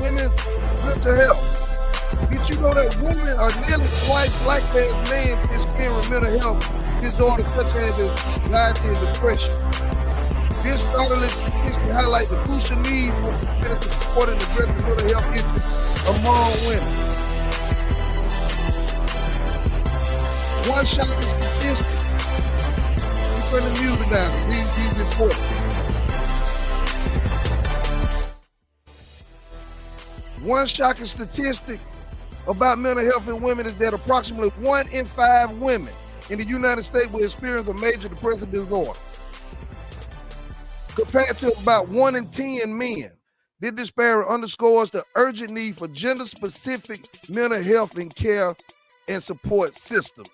women's mental health. Did you know that women are nearly twice likely as men to experience mental health disorders such as anxiety and depression? This startling statistic highlights the crucial need for preventive support and addressing mental health issues among women. One shocking statistic. You turn the music down. These important. One shocking statistic about mental health in women is that approximately 1 in 5 women in the United States will experience a major depressive disorder, compared to about 1 in 10 men. This disparity underscores the urgent need for gender-specific mental health and care and support systems.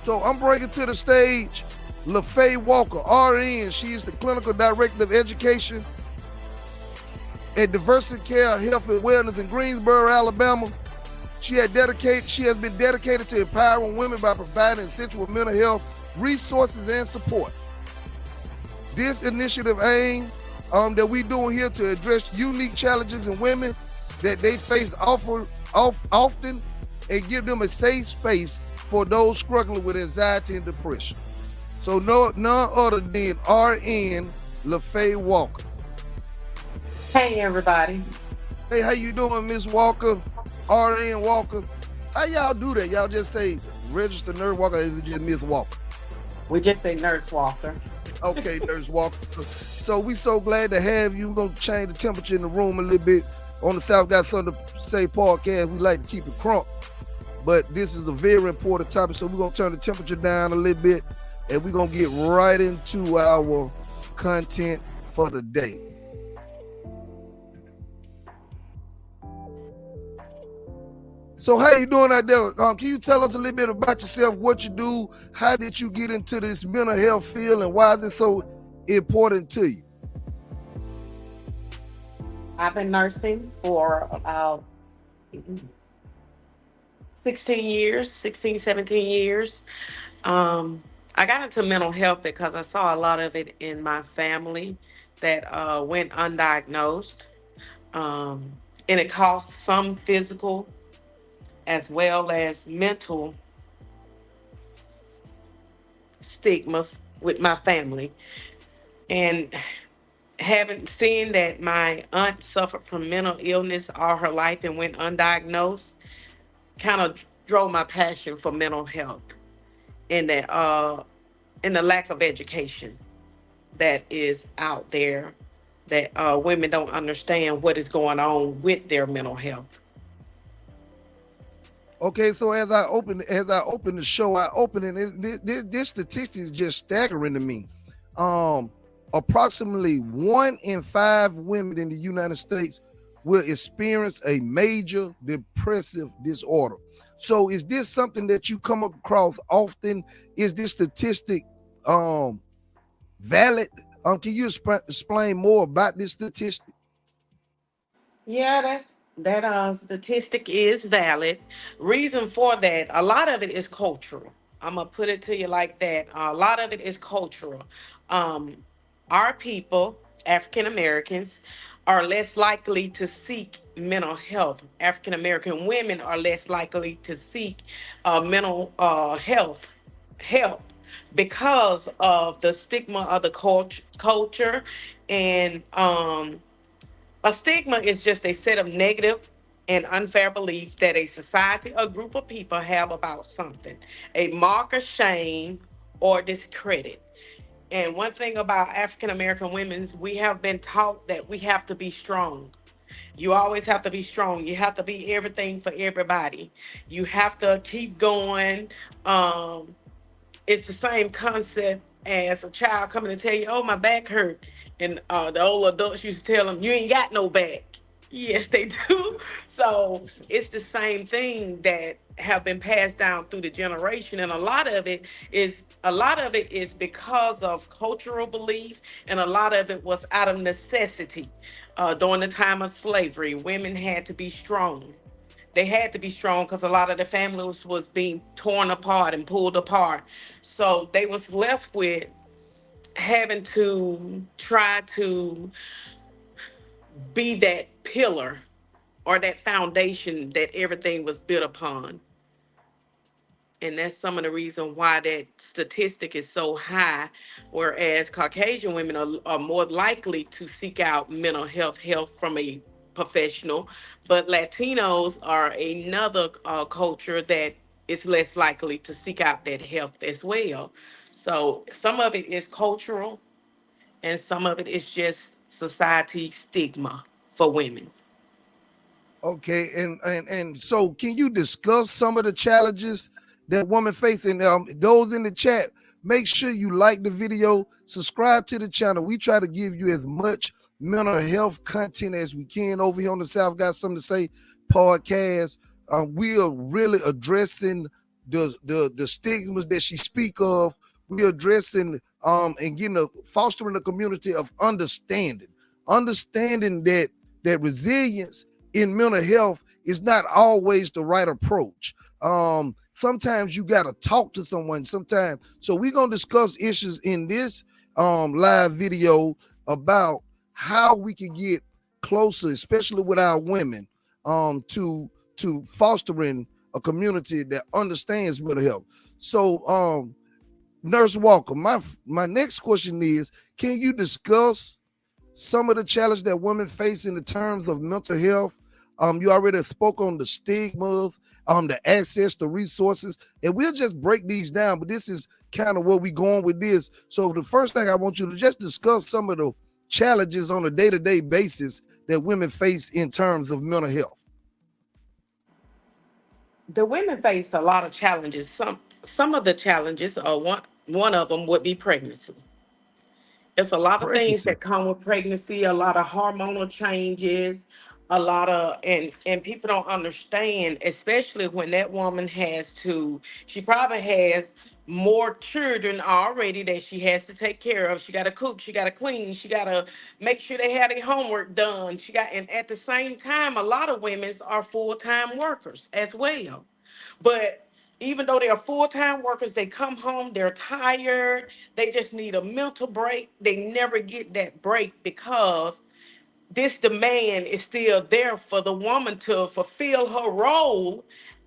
So I'm bringing to the stage LaFay Walker, RN. She is the Clinical Director of Education at Diversity Care, Health and Wellness in Greensboro, Alabama. She has been dedicated to empowering women by providing essential mental health resources and support. This initiative aims that we doing here to address unique challenges in women that they face often and give them a safe space for those struggling with anxiety and depression. So none other than RN LaFay Walker. Hey, everybody. Hey, how you doing, Miss Walker? RN Walker. How y'all do that? Y'all just say registered nurse Walker, or is it just Miss Walker? We just say Nurse Walker. Okay, Nurse Walker. So we so glad to have you. We're going to change the temperature in the room a little bit. On the South Got Something to Say podcast, we like to keep it crunk. But this is a very important topic, so we're going to turn the temperature down a little bit, and we're going to get right into our content for the day. So how you doing out there? Can you tell us a little bit about yourself, what you do, how did you get into this mental health field, and why is it so important to you? I've been nursing for about 16, 17 years. I got into mental health because I saw a lot of it in my family that went undiagnosed. And it caused some physical as well as mental stigmas with my family. And having seen that my aunt suffered from mental illness all her life and went undiagnosed, kind of drove my passion for mental health and the lack of education that is out there, that women don't understand what is going on with their mental health. Okay, so as I open the show, this statistic is just staggering to me. Approximately 1 in 5 women in the United States will experience a major depressive disorder. So is this something that you come across often? Is this statistic valid? Can you explain more about this statistic? Yeah, that statistic is valid. Reason for that, a lot of it is cultural. I'm gonna put it to you like that. A lot of it is cultural. Um, our people, African Americans, are less likely to seek mental health. African American women are less likely to seek mental health help because of the stigma of the culture and a stigma is just a set of negative and unfair beliefs that a society or group of people have about something, a mark of shame or discredit. And one thing about African American women, we have been taught that we have to be strong. You always have to be strong. You have to be everything for everybody. You have to keep going. Um, it's the same concept as a child coming to tell you, "Oh, my back hurt," and the old adults used to tell them, "You ain't got no back." Yes, they do. So it's the same thing that have been passed down through the generation, and a lot of it is because of cultural belief, and a lot of it was out of necessity. During the time of slavery, women had to be strong. They had to be strong because a lot of the families was being torn apart and pulled apart. So they was left with having to try to be that pillar or that foundation that everything was built upon. And that's some of the reason why that statistic is so high, whereas Caucasian women are more likely to seek out mental health from a professional, but Latinos are another culture that is less likely to seek out that help as well. So some of it is cultural, and some of it is just society stigma for women. Okay, and so can you discuss some of the challenges that women face? And those in the chat, make sure you like the video, subscribe to the channel. We try to give you as much mental health content as we can over here on the South Got Something to Say podcast. We are really addressing the stigmas that she speak of. We're addressing and getting fostering a community of understanding that resilience in mental health is not always the right approach. Sometimes you got to talk to someone sometimes. So we're going to discuss issues in this live video about how we can get closer, especially with our women, to fostering a community that understands mental health. So Nurse Walker, my next question is, can you discuss some of the challenges that women face in the terms of mental health? You already spoke on the stigmas, the access to resources, and we'll just break these down. But this is kind of where we going with this. So the first thing I want you to just discuss some of the challenges on a day-to-day basis that women face in terms of mental health. The women face a lot of challenges. Some of the challenges are one of them would be pregnancy. It's a lot of things Pregnancy. that come with pregnancy, a lot of hormonal changes, a lot of and people don't understand, especially when that woman she probably has more children already that she has to take care of. She got to cook, she got to clean, she got to make sure they have their homework done. And at the same time, a lot of women are full-time workers as well. But even though they are full-time workers, they come home, they're tired, they just need a mental break. They never get that break because this demand is still there for the woman to fulfill her role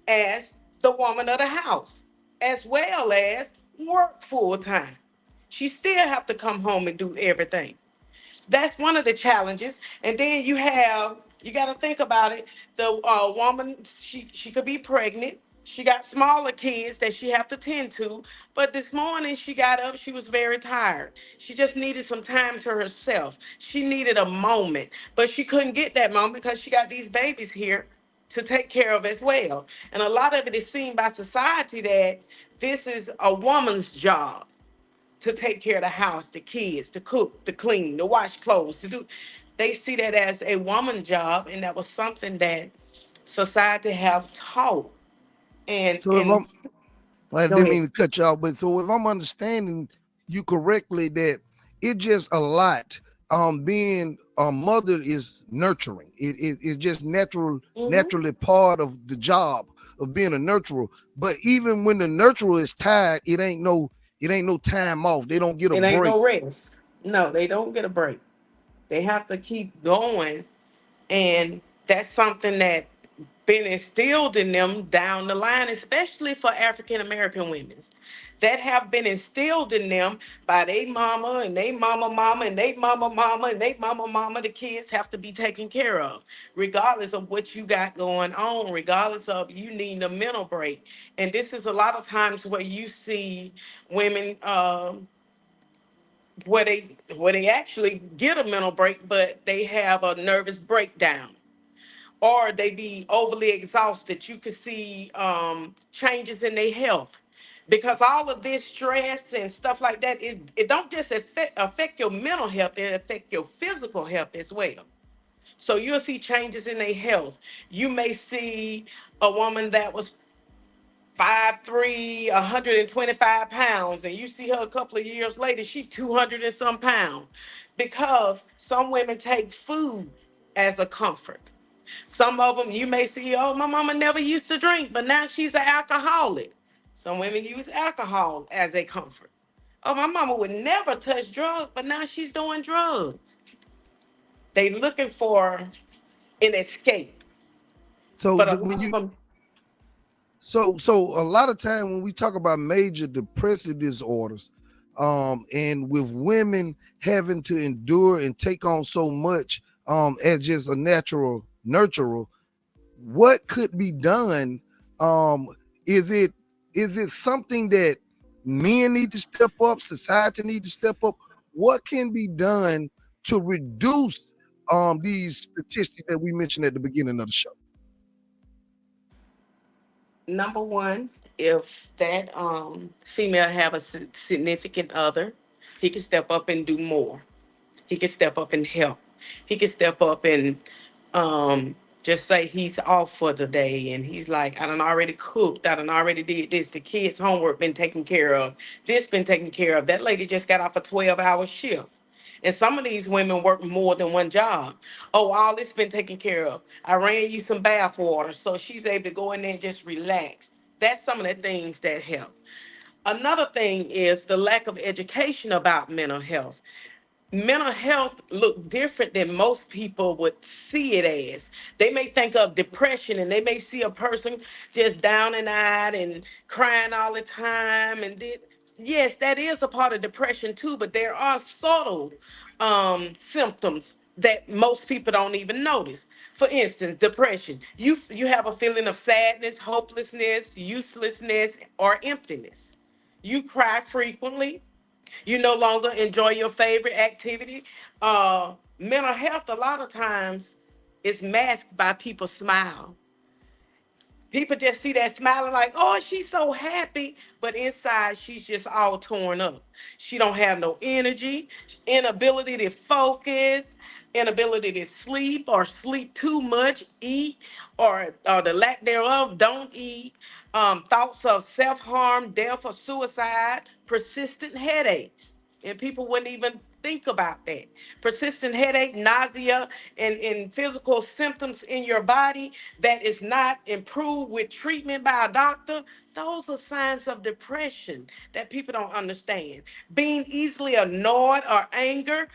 as the woman of the house, as well as work full-time. She still have to come home and do everything. That's one of the challenges. And then you got to think about it. The woman, she could be pregnant. She got smaller kids that she have to tend to. But this morning she got up. She was very tired. She just needed some time to herself. She needed a moment, but she couldn't get that moment because she got these babies here to take care of as well. And a lot of it is seen by society that this is a woman's job to take care of the house, the kids, to cook, to clean, to wash clothes, to do. They see that as a woman's job, and that was something that society have taught. And So if and I go didn't ahead. mean to cut you off, but so if I'm understanding you correctly, that it just a lot. Being a mother is nurturing. It's just Hmm. naturally part of the job of being a nurturer. But even when the nurturer is tired, it ain't no time off. They don't get a It ain't break. no rest. No, they don't get a break. They have to keep going, and that's something that been instilled in them down the line, especially for African American women that have been instilled in them by their mama and their mama mama and their mama mama and their mama mama. The kids have to be taken care of regardless of what you got going on, regardless of you needing a mental break. And this is a lot of times where you see women where they actually get a mental break, but they have a nervous breakdown, or they be overly exhausted. You can see changes in their health because all of this stress and stuff like that, it don't just affect your mental health, it affect your physical health as well. So you'll see changes in their health. You may see a woman that was 5'3", 125 pounds, and you see her a couple of years later, she 200 and some pounds, because some women take food as a comfort. Some of them you may see, oh, my mama never used to drink, but now she's an alcoholic. Some women use alcohol as a comfort. Oh, my mama would never touch drugs, but now she's doing drugs. They looking for an escape. So But a the, lot when of you them, so a lot of time when we talk about major depressive disorders, and with women having to endure and take on so much, as just a natural nurturer, what could be done? Um, is it something that men need to step up, society need to step up? What can be done to reduce these statistics that we mentioned at the beginning of the show? number one, if that female have a significant other, he can step up and do more. He can step up and help. He can step up and um just say he's off for the day, and he's like, I done already cooked, I done already did this, the kids' homework been taken care of, this been taken care of. That lady just got off a 12-hour shift. And some of these women work more than one job. Oh, all this been taken care of. I ran you some bath water. So she's able to go in there and just relax. That's some of the things that help. Another thing is the lack of education about mental health. Mental health look different than most people would see it as. They may think of depression and they may see a person just down and out and crying all the time and did yes, that is a part of depression too, but there are subtle symptoms that most people don't even notice. For instance, depression. You have a feeling of sadness, hopelessness, uselessness, or emptiness. You cry frequently. You no longer enjoy your favorite activity. Mental health, a lot of times, is masked by people's smile. People just see that smiling like, oh, she's so happy, but inside she's just all torn up. She don't have no energy, inability to focus, inability to sleep or sleep too much, eat or the lack thereof, don't eat. Thoughts of self-harm, death, or suicide, persistent headaches, and people wouldn't even think about that. Persistent headache, nausea, and physical symptoms in your body that is not improved with treatment by a doctor, those are signs of depression that people don't understand. Being easily annoyed or angered,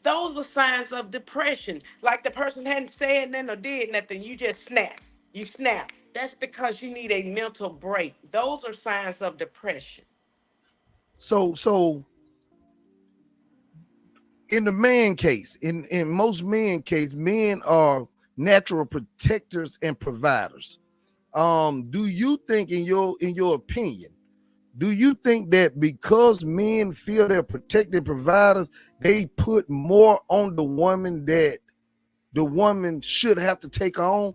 those are signs of depression. Like the person hadn't said nothing or did nothing, you just snap. You snap. That's because you need a mental break. Those are signs of depression. So in the man case, in most men case, men are natural protectors and providers. Do you think, in your opinion, do you think that because men feel they're protected providers, they put more on the woman that the woman should have to take on,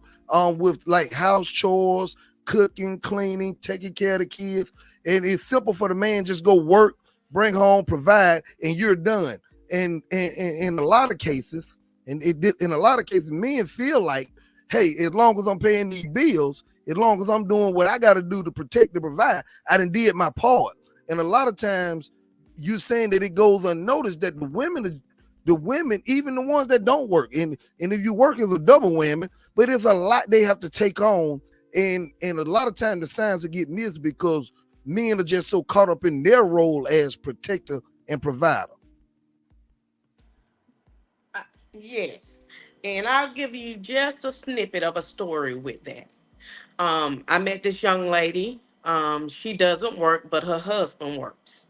with like house chores, cooking, cleaning, taking care of the kids? And it's simple for the man, just go work, bring home, provide, and you're done. And in a lot of cases, in a lot of cases, men feel like, hey, as long as I'm paying these bills, as long as I'm doing what I got to do to protect and provide, I done did my part. And a lot of times, you're saying that it goes unnoticed that the women, even the ones that don't work, and if you work as a double whammy, but it's a lot they have to take on, and a lot of times the signs that get missed because men are just so caught up in their role as protector and provider. Uh, yes. And I'll give you just a snippet of a story with that. I met this young lady. She doesn't work, but her husband works.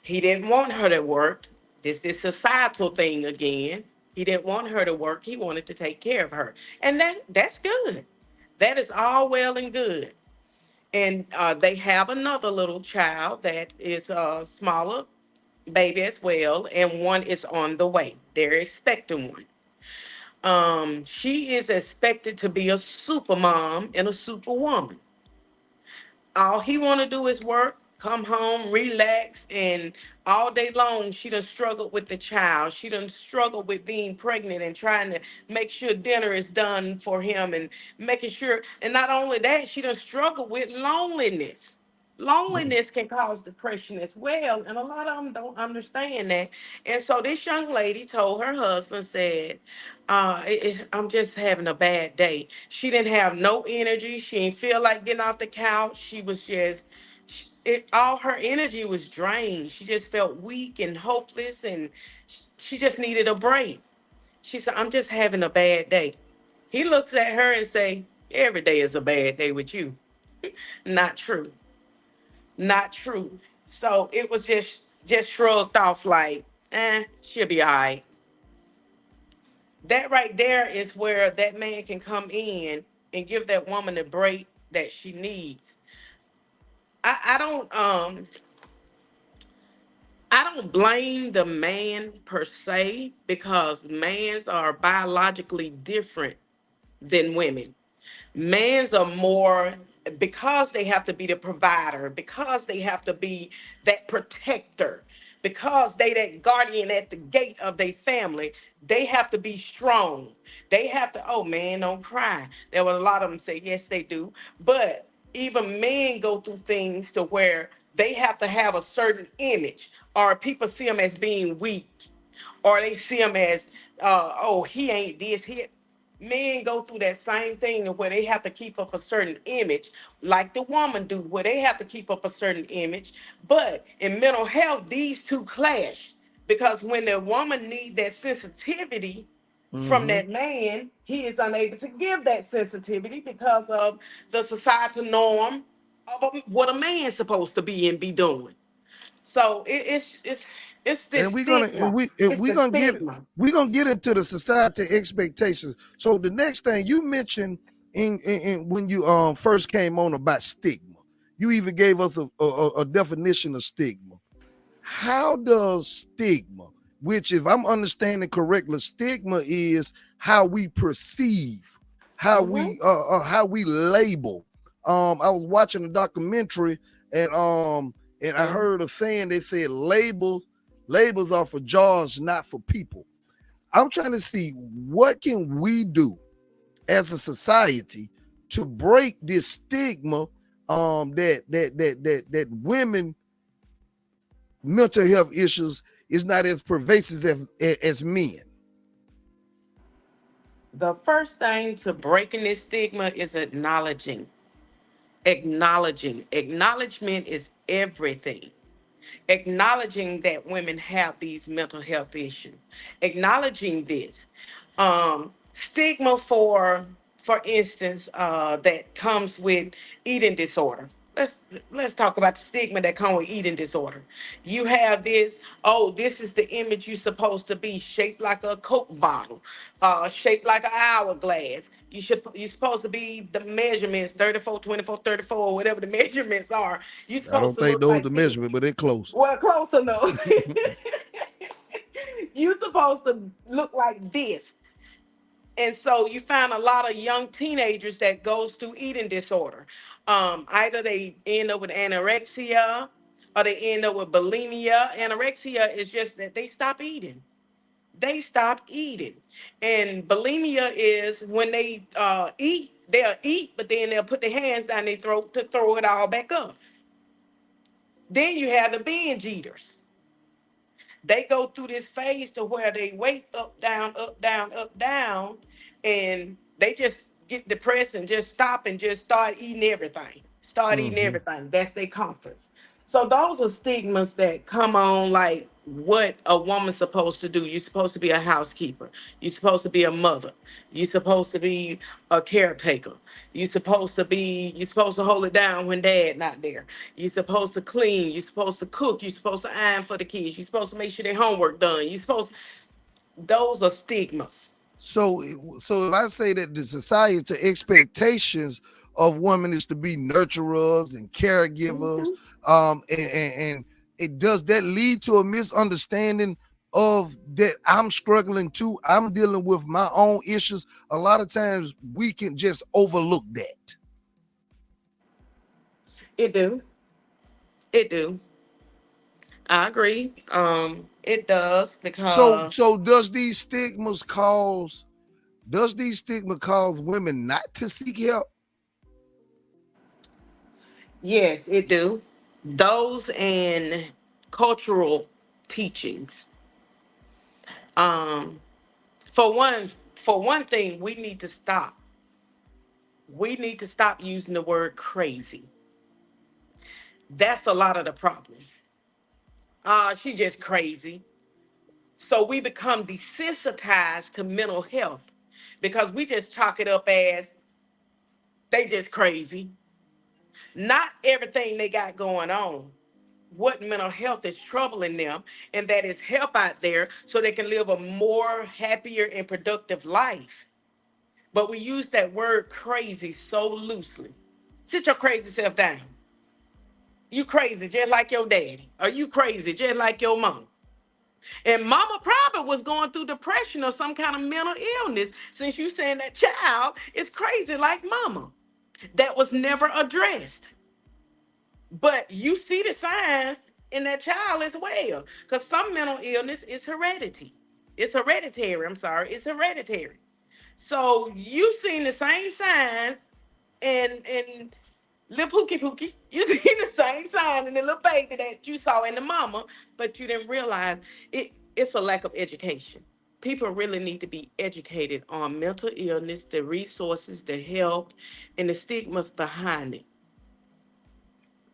He didn't want her to work. This is societal thing again. He didn't want her to work. He wanted to take care of her. And that's good. That is all well and good. And they have another little child that is a smaller baby as well, and one is on the way. They're expecting one. She is expected to be a super mom and a super woman. All he want to do is work, come home, relax, and all day long she done struggled with the child. She done struggled with being pregnant and trying to make sure dinner is done for him and making sure. And not only that, she done struggled with loneliness. Loneliness can cause depression as well, and a lot of them don't understand that. And so this young lady told her husband, said, I'm just having a bad day. She didn't have no energy. She didn't feel like getting off the couch. She was just, all her energy was drained. She just felt weak and hopeless, and she just needed a break. She said, I'm just having a bad day. He looks at her and say, every day is a bad day with you. Not true. Not true. So it was just shrugged off like, she'll be all right. That right there is where that man can come in and give that woman the break that she needs. I don't blame the man per se because mans are biologically different than women. Mans are more, because they have to be the provider, because they have to be that protector, because they that guardian at the gate of their family. They have to be strong. They have to, oh man, don't cry. There were a lot of them say yes they do, but even men go through things to where they have to have a certain image, or people see them as being weak, or they see him as, oh, he ain't this. Men go through that same thing where they have to keep up a certain image, like the woman do, where they have to keep up a certain image. But in mental health, these two clash because when the woman needs that sensitivity from Mm-hmm. that man, he is unable to give that sensitivity because of the societal norm of what a man's supposed to be and be doing. So it's this And we're gonna and stigma. we and It's the stigma. we're gonna get into the society expectations. So the next thing you mentioned in when you first came on about stigma, you even gave us a definition of stigma. How does stigma, which if I'm understanding correctly, stigma is how we perceive, Hmm. how we label. I was watching a documentary and I Hmm. heard a saying they said labels are for jars, not for people. I'm trying to see what can we do as a society to break this stigma that women mental health issues is not as pervasive as men. The first thing to breaking this stigma is acknowledging. Acknowledging. Acknowledgement is everything. Acknowledging that women have these mental health issues, acknowledging this. Stigma for instance, that comes with eating disorder. Let's talk about the stigma that comes with eating disorder. You have this, oh, this is the image you're supposed to be, shaped like a Coke bottle, shaped like an hourglass. You're supposed to be the measurements 34, 24, 34, or whatever the measurements are. You're I supposed don't to think look those the like this. measurement, but they're close. Well, close enough. You supposed to look like this. And so you find a lot of young teenagers that goes through eating disorder. Either they end up with anorexia or they end up with bulimia. Anorexia is just that they stop eating. They stop eating. And bulimia is when they eat, they'll eat, but then they'll put their hands down their throat to throw it all back up. Then you have the binge eaters. They go through this phase to where they wait up, down, up, down, up, down, and they just get depressed and just stop and just start eating everything. Start eating Mm-hmm. everything. That's their comfort. So those are stigmas that come on like what a woman's supposed to do. You're supposed to be a housekeeper. You're supposed to be a mother. You're supposed to be a caretaker. You're supposed to hold it down when dad not there. You're supposed to clean. You're supposed to cook. You're supposed to iron for the kids. You're supposed to make sure their homework done. Those are stigmas. So, so if I say that the society expectations of women is to be nurturers and caregivers, Mhm. and it does that lead to a misunderstanding of that I'm struggling too. I'm dealing with my own issues. A lot of times we can just overlook that. It do. It do. I agree. It does So, because so does these stigma cause women not to seek help? yes, it do. Those and cultural teachings. Um, for one thing, we need to stop. We need to stop using the word crazy. That's a lot of the problem. She just crazy. So we become desensitized to mental health because we just chalk it up as they just crazy. Not everything they got going on. What mental health is troubling them, and that is help out there so they can live a more happier and productive life. But we use that word crazy so loosely. Sit your crazy self down. You crazy just like your daddy. Or you crazy just like your mom. And mama probably was going through depression or some kind of mental illness since you saying that child is crazy like mama. That was never addressed. But you see the signs in that child as well. Because some mental illness is heredity. It's hereditary. I'm sorry. It's hereditary. So you seen the same signs and little Pookie, you see the same sign in the little baby that you saw in the mama, but you didn't realize it's a lack of education. People really need to be educated on mental illness, the resources, the help, and the stigmas behind it.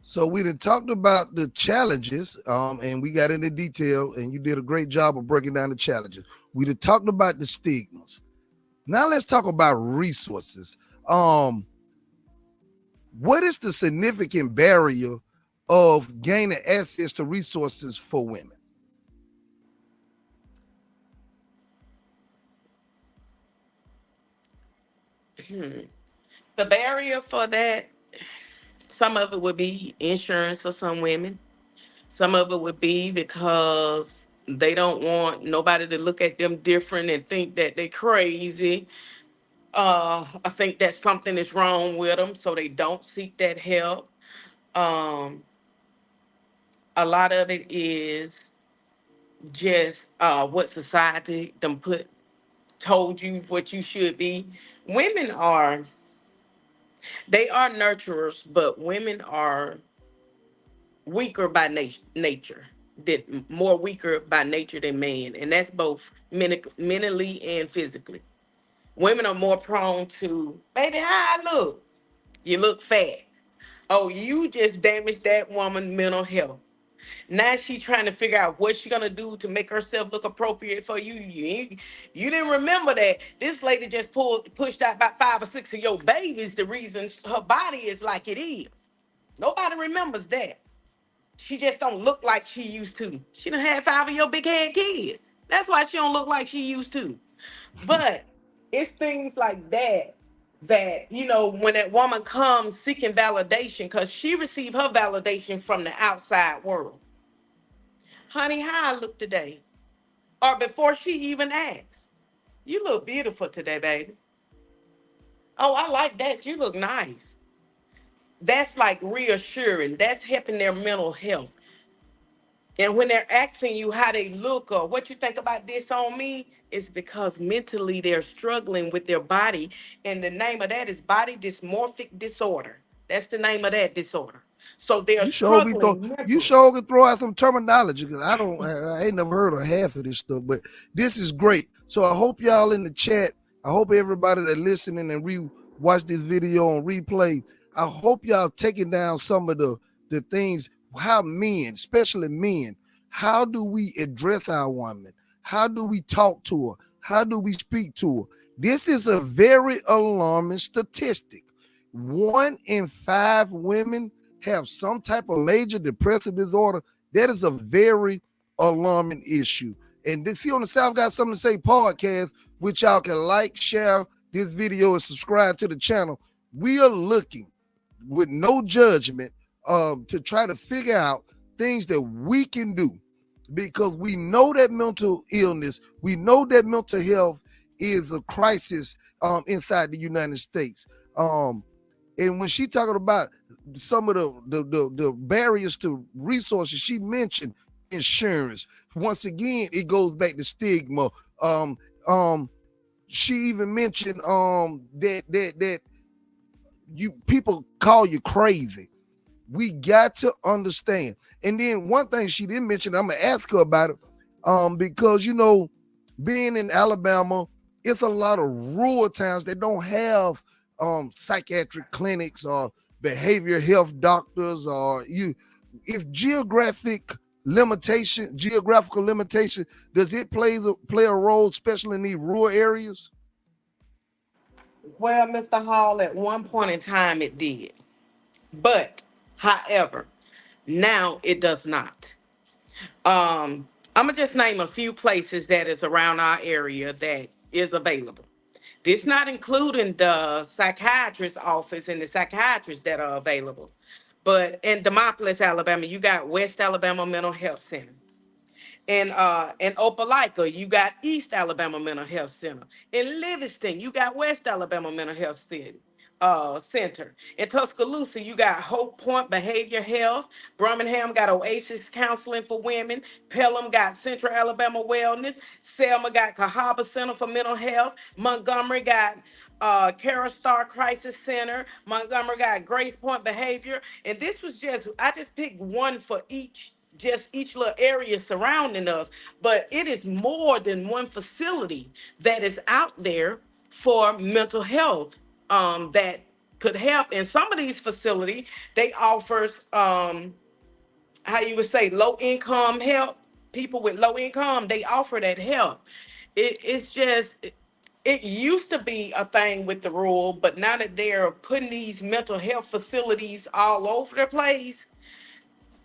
So we done talked about the challenges, and we got into detail, and you did a great job of breaking down the challenges. We done talked about the stigmas. Now let's talk about resources. What is the significant barrier of gaining access to resources for women? The barrier for that, some of it would be insurance for some women. Some of it would be because they don't want nobody to look at them different and think that they crazy. I think that something is wrong with them, so they don't seek that help. Um, a lot of it is just what society them put told you what you should be. Women are they are nurturers, but women are weaker by nature. That more weaker by nature than man, and that's both mentally and physically. Women are more prone to, baby, how I look? You look fat. Oh, you just damaged that woman's mental health. Now she trying to figure out what she gonna do to make herself look appropriate for you. You didn't remember that this lady just pushed out about 5 or 6 of your babies. The reason her body is like it is. Nobody remembers that. She just don't look like she used to. She done had 5 of your big head kids. That's why she don't look like she used to. But it's things like that that, when that woman comes seeking validation, because she received her validation from the outside world. Honey, how I look today? Or before she even asks, you look beautiful today, baby. Oh, I like that. You look nice. That's like reassuring. That's helping their mental health. And when they're asking you how they look or what you think about this on me, it's because mentally they're struggling with their body. And the name of that is body dysmorphic disorder. That's the name of that disorder. So they're struggling You mentally. sure could throw out some terminology because I ain't never heard of half of this stuff, but this is great. So I hope y'all in the chat, I hope everybody that listening and watch this video on replay, I hope y'all taking down some of the things, how men, especially men, how do we address our woman? How do we talk to her? How do we speak to her? This is a very alarming statistic. 1 in 5 women have some type of major depressive disorder. That is a very alarming issue. And this here on the South Got Something to Say podcast, which y'all can like, share this video, and subscribe to the channel. We are looking with no judgment to try to figure out things that we can do, because we know that mental illness, we know that mental health is a crisis inside the United States. And when she talking about some of the barriers to resources, she mentioned insurance. Once again, it goes back to stigma. Um, um, she even mentioned that you people call you crazy. We got to understand. And then one thing she didn't mention, I'm gonna ask her about it, because being in Alabama, it's a lot of rural towns that don't have psychiatric clinics or behavioral health doctors, or if geographically limitation, geographical limitation, does it play a role, especially in these rural areas? Well, Mr. Hall, at one point in time it did. But, however, now it does not. I'm gonna just name a few places that is around our area that is available. This not including the psychiatrist's office and the psychiatrists that are available. But in Demopolis, Alabama, you got West Alabama Mental Health Center. In Opelika, you got East Alabama Mental Health Center. In Livingston, you got West Alabama Mental Health Center. In Tuscaloosa, you got Hope Point Behavior Health. Birmingham got Oasis Counseling for Women. Pelham got Central Alabama Wellness. Selma got Cahaba Center for Mental Health. Montgomery got Cara Star Crisis Center. Montgomery got Grace Point Behavior. And this was I just picked one for each little area surrounding us, but it is more than one facility that is out there for mental health that could help. And some of these facilities, they offers how you would say low income help. People with low income, they offer that help. It's just it used to be a thing with the rule, but now that they're putting these mental health facilities all over the place,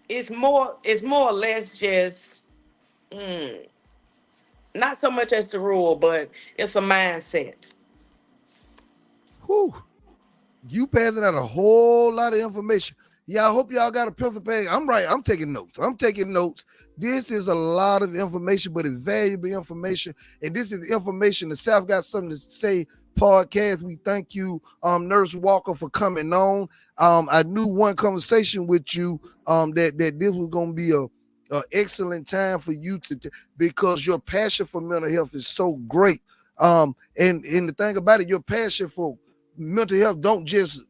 it's more or less just not so much as the rule, but it's a mindset. Whew. You passing out a whole lot of information. Yeah, I hope y'all got a pencil pad. I'm right. I'm taking notes. I'm taking notes. This is a lot of information, but it's valuable information. And this is information. The South got something to say podcast. We thank you, Nurse Walker, for coming on. I knew one conversation with you that this was gonna be a excellent time for you because your passion for mental health is so great. And the thing about it, your passion for mental health don't just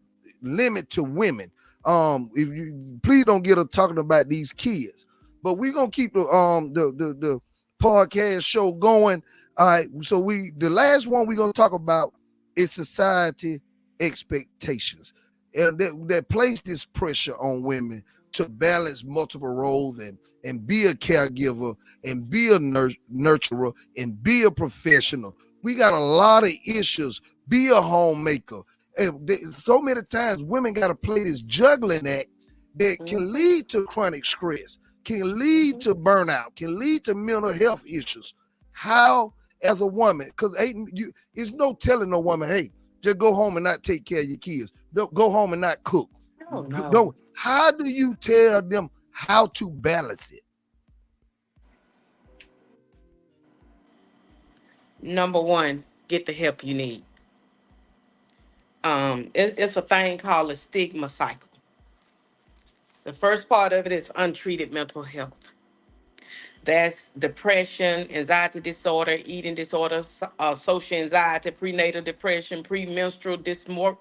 limit to women. If you please don't get us talking about these kids, but we're gonna keep the podcast show going. All right, so the last one we're gonna talk about is society expectations, and that place this pressure on women to balance multiple roles and be a caregiver and be a nurturer and be a professional. We got a lot of issues. Be a homemaker. And so many times women got to play this juggling act that can Mhm, lead to chronic stress, can lead mhm. to burnout, can lead to mental health issues. How, as a woman, because it's no telling no woman, hey, just go home and not take care of your kids. Don't go home and not cook. Oh no. Don't. How do you tell them how to balance it? Number one, get the help you need. It's a thing called a stigma cycle. The first part of it is untreated mental health. That's depression, anxiety disorder, eating disorder, social anxiety, prenatal depression, premenstrual dysphoric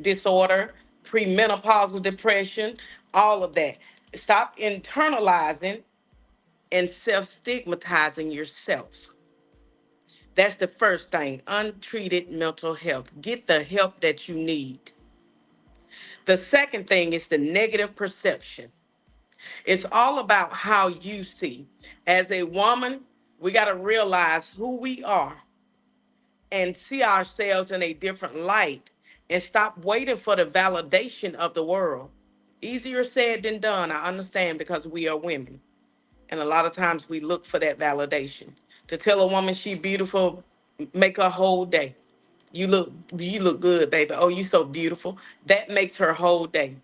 disorder, premenopausal depression, all of that. Stop internalizing and self stigmatizing yourself. That's the first thing. Untreated mental health. Get the help that you need. The second thing is the negative perception. It's all about how you see. As a woman, we got to realize who we are and see ourselves in a different light and stop waiting for the validation of the world. Easier said than done, I understand, because we are women. And a lot of times we look for that validation. To tell a woman she beautiful, make her whole day. You look good, baby. Oh, you so beautiful. That makes her whole day.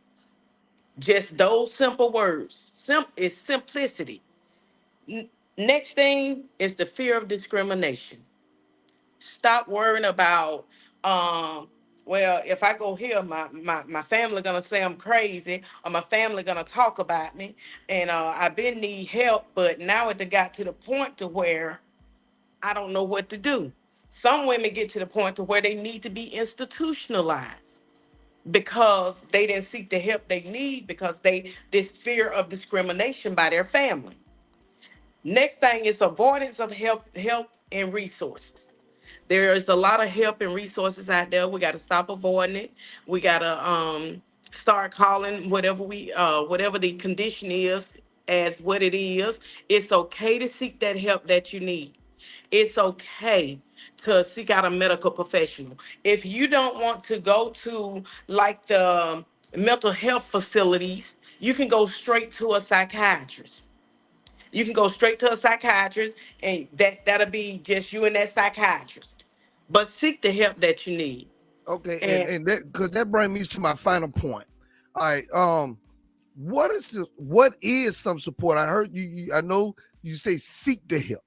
Just those simple words. Is simplicity. Next thing is the fear of discrimination. Stop worrying about um well, if I go here, my family gonna say I'm crazy, or my family gonna talk about me, and I been need help, but now it done got to the point to where I don't know what to do. Some women get to the point to where they need to be institutionalized because they didn't seek the help they need because they this fear of discrimination by their family. Next thing is avoidance of help and resources. There is a lot of help and resources out there. We got to stop avoiding it. We got to Start calling whatever the condition is as what it is. It's okay to seek that help that you need. It's okay to seek out a medical professional. If you don't want to go to like the mental health facilities, you can go straight to a psychiatrist. You can go straight to a psychiatrist, and that'll be just you and that psychiatrist. But seek the help that you need. Okay, And and that because that brings me to my final point. All right, what is some support? I heard I know you say seek the help,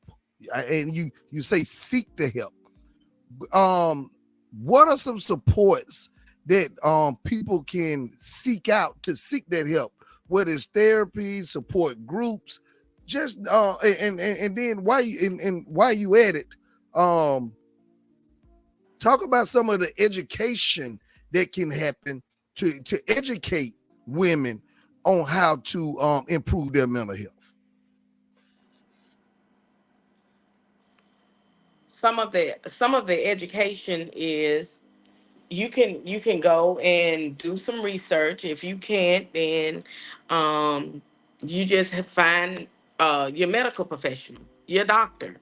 and you say seek the help. Um, what are some supports that people can seek out to seek that help? Whether it's therapy, support groups, just and then why and why you at it, um talk about some of the education that can happen to educate women on how to improve their mental health. some of the education is you can go and do some research. If you can't, then um you just find your medical professional, your doctor,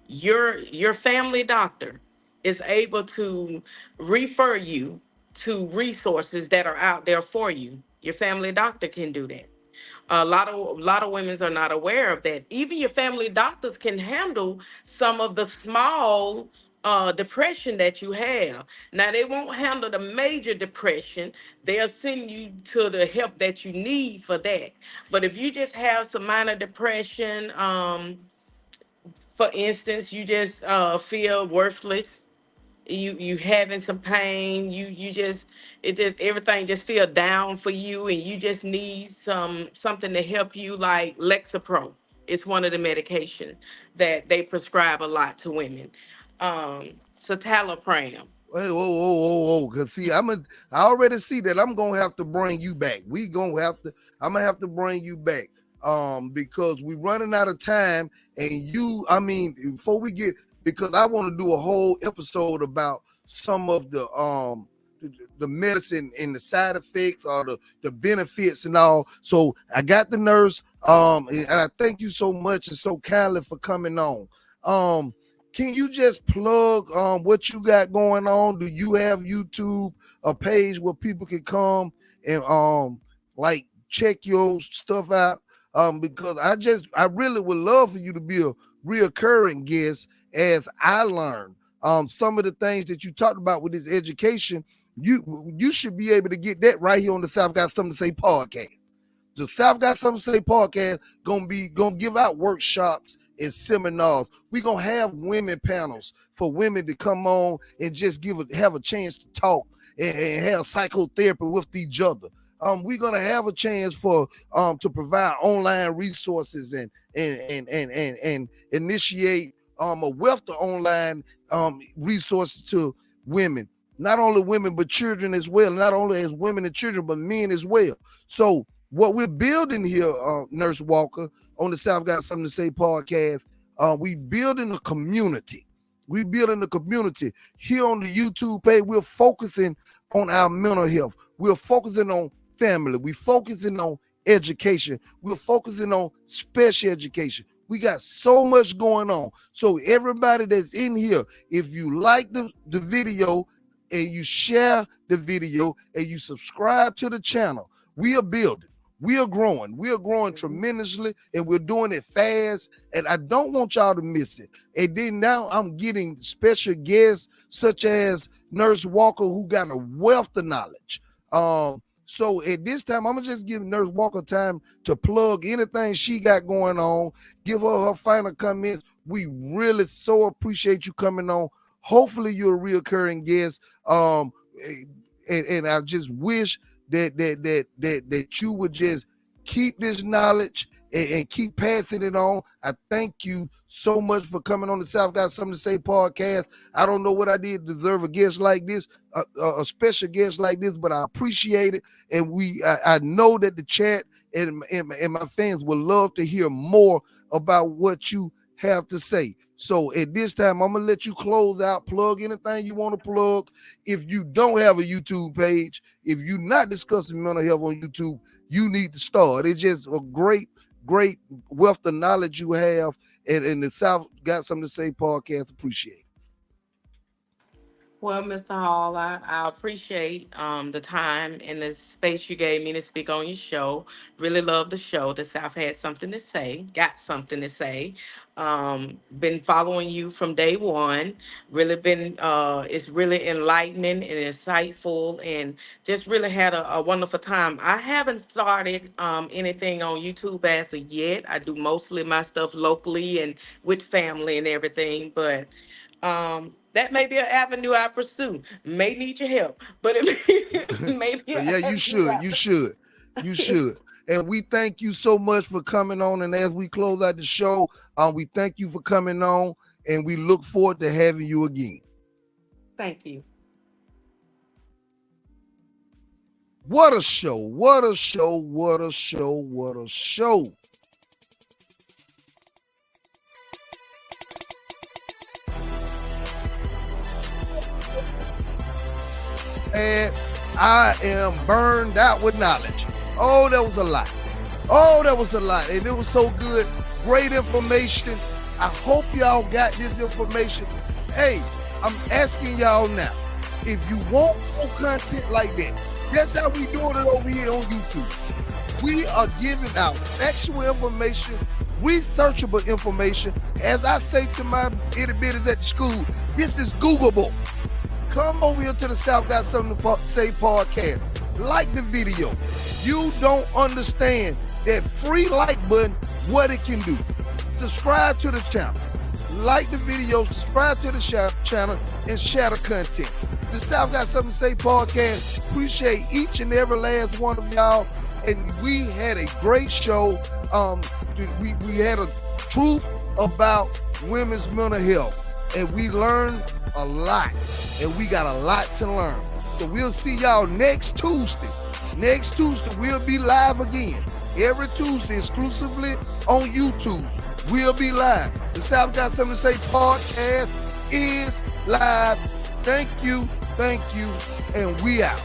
your family doctor is able to refer you to resources that are out there for you. Your family doctor can do that. A lot of women are not aware of that. Even your family doctors can handle some of the small depression that you have. Now they won't handle the major depression. They'll send you to the help that you need for that. But if you just have some minor depression, for instance, you just feel worthless, you having some pain, you just it just everything just feel down for you, and you just need something to help you, like Lexapro. It's one of the medication that they prescribe a lot to women. Citalopram. Hey, whoa, whoa, whoa, whoa! Cause see, I already see that I'm gonna have to bring you back. I'm gonna have to bring you back. Because we're running out of time, and I mean, before we get, because I want to do a whole episode about some of the medicine and the side effects or the benefits and all. So I got the nurse. And I thank you so much and so kindly for coming on. Um, can you just plug what you got going on? Do you have YouTube, a page where people can come and like check your stuff out? Because I really would love for you to be a reoccurring guest as I learn some of the things that you talked about with this education. You should be able to get that right here on the South Got Something to Say podcast. The South Got Something to Say podcast gonna give out workshops and seminars. We gonna have women panels for women to come on and just have a chance to talk and have psychotherapy with each other. We're gonna have a chance for to provide online resources and initiate a wealth of online resources to women, not only women but children as well, not only as women and children but men as well. So what we're building here, Nurse Walker, on the South Got Something to Say podcast, we building a community. We building a community here on the YouTube page. We're focusing on our mental health. We're focusing on family. We're focusing on education. We're focusing on special education. We got so much going on. So everybody that's in here, if you like the video and you share the video and you subscribe to the channel, we are building. We are growing. We are growing tremendously, and we're doing it fast. And I don't want y'all to miss it. And then now I'm getting special guests such as Nurse Walker, who got a wealth of knowledge. So at this time, I'm gonna just give Nurse Walker time to plug anything she got going on. Give her her final comments. We really so appreciate you coming on. Hopefully, you're a reoccurring guest. And I just wish that you would just keep this knowledge and keep passing it on. I thank you so much for coming on the South Got Something to Say podcast. I don't know what I did to deserve a guest like this, a special guest like this, but I appreciate it. And I know that the chat and my fans would love to hear more about what you have to say. So at this time, I'm gonna let you close out, plug anything you want to plug. If you don't have a YouTube page, if you're not discussing mental health on YouTube, you need to start. It's just a great wealth of knowledge you have, and the South Got Something to Say podcast. Appreciate it. Well, Mr. Hall, I appreciate the time and the space you gave me to speak on your show. Really love the show. The South had something to say, got something to say. Been following you from day one. Really been, it's really enlightening and insightful, and just really had a wonderful time. I haven't started anything on YouTube as of yet. I do mostly my stuff locally and with family and everything, but that may be an avenue I pursue. May need your help, but it may be an Yeah, you avenue should. I You should. You should. And we thank you so much for coming on. And as we close out the show, we thank you for coming on, and we look forward to having you again. Thank you. What a show. What a show. What a show. What a show. And I am burned out with knowledge. Oh, that was a lot. Oh, that was a lot. And it was so good. Great information. I hope y'all got this information. Hey, I'm asking y'all now, if you want more content like that, that's how we doing it over here on YouTube. We are giving out factual information, researchable information. As I say to my itty bitties at the school, this is Googleable. Come over here to the South Got Something to Say podcast. Like the video. You don't understand that free like button, what it can do. Subscribe to the channel. Like the video, subscribe to the channel, and share the content. The South Got Something to Say podcast. Appreciate each and every last one of y'all. And we had a great show. We had a truth about women's mental health. And we learned a lot, and we got a lot to learn. So we'll see y'all next Tuesday. Next Tuesday, we'll be live again. Every Tuesday, exclusively on YouTube. We'll be live. The South Got Something to Say podcast is live. Thank you, and we out.